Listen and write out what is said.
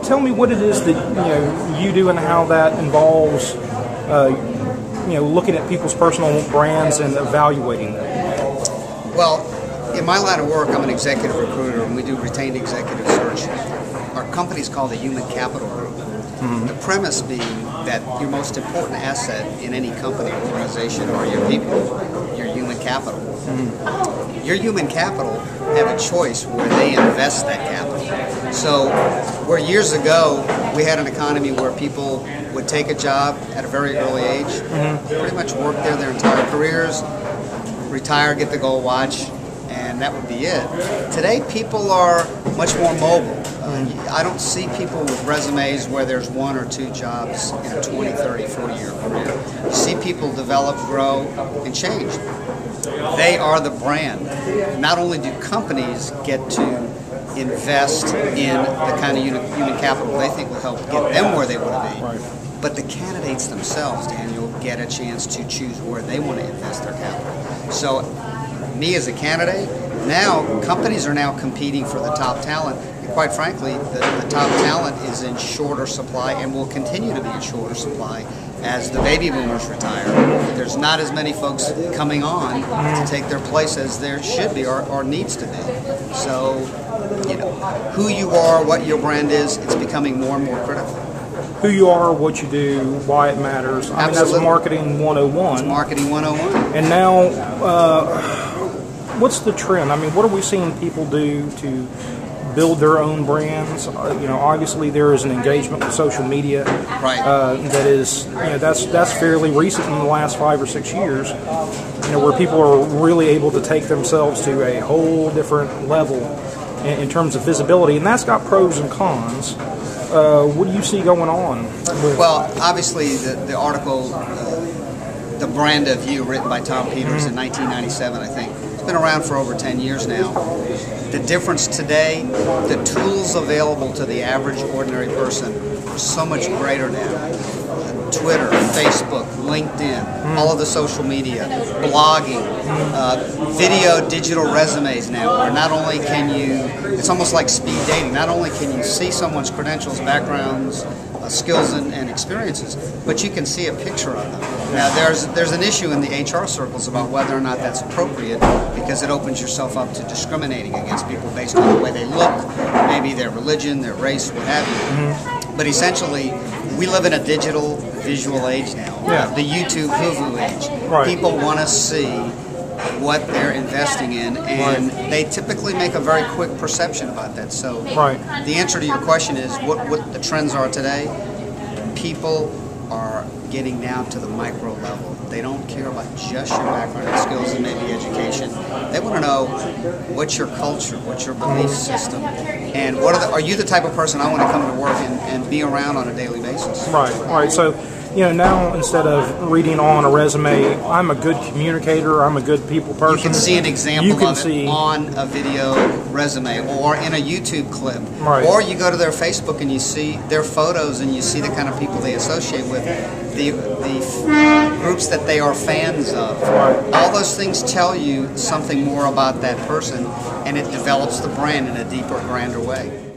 tell me what it is that you do and how that involves looking at people's personal brands and evaluating them. Well, in my line of work, I'm an executive recruiter, and we do retained executive search. Our company's called the Human Capital Group. Mm-hmm. The premise being that your most important asset in any company or organization are your people, your human capital. Mm-hmm. Your human capital have a choice where they invest that capital. So where years ago we had an economy where people would take a job at a very early age, mm-hmm. pretty much work there their entire careers, retire, get the gold watch, and that would be it. Today people are much more mobile. I don't see people with resumes where there's 1 or 2 jobs in a 20, 30, 40-year career. You see people develop, grow, and change. They are the brand. Not only do companies get to invest in the kind of human capital they think will help get them where they want to be, but the candidates themselves, Daniel, get a chance to choose where they want to invest their capital. So me as a candidate, now companies are now competing for the top talent. And quite frankly, the top talent is in shorter supply and will continue to be in shorter supply as the baby boomers retire. There's not as many folks coming on to take their place as there should be or needs to be. So, who you are, what your brand is, it's becoming more and more critical. Who you are, what you do, why it matters. I mean, that's marketing 101. It's marketing 101. And now, what's the trend? I mean, what are we seeing people do to build their own brands? Obviously there is an engagement with social media, that is, that's fairly recent in the last 5 or 6 years, where people are really able to take themselves to a whole different level in terms of visibility, and that's got pros and cons. What do you see going on? Well, obviously the article, The Brand of You, written by Tom Peters in 1997, I think, it's been around for over 10 years now. The difference today, the tools available to the average ordinary person are so much greater now. Twitter, Facebook, LinkedIn, all of the social media, blogging, video, digital resumes now, where not only can you, it's almost like speed dating, not only can you see someone's credentials, backgrounds, skills and experiences, but you can see a picture of them. Now there's an issue in the HR circles about whether or not that's appropriate, because it opens yourself up to discriminating against people based on the way they look, maybe their religion, their race, what have you. But essentially, we live in a digital visual age now, the YouTube hoo-hoo age. People want to see what they're investing in, and they typically make a very quick perception about that. So the answer to your question is what the trends are today. People are getting down to the micro level. They don't care about just your background and skills and maybe education. They want to know what's your culture, what's your belief system, and are you the type of person I want to come to work and be around on a daily basis. Right. So, now instead of reading on a resume, I'm a good communicator, I'm a good people person. You can see an example of it on a video resume or in a YouTube clip. Or you go to their Facebook and you see their photos and you see the kind of people they associate with, the groups that they are fans of. All those things tell you something more about that person, and it develops the brand in a deeper, grander way.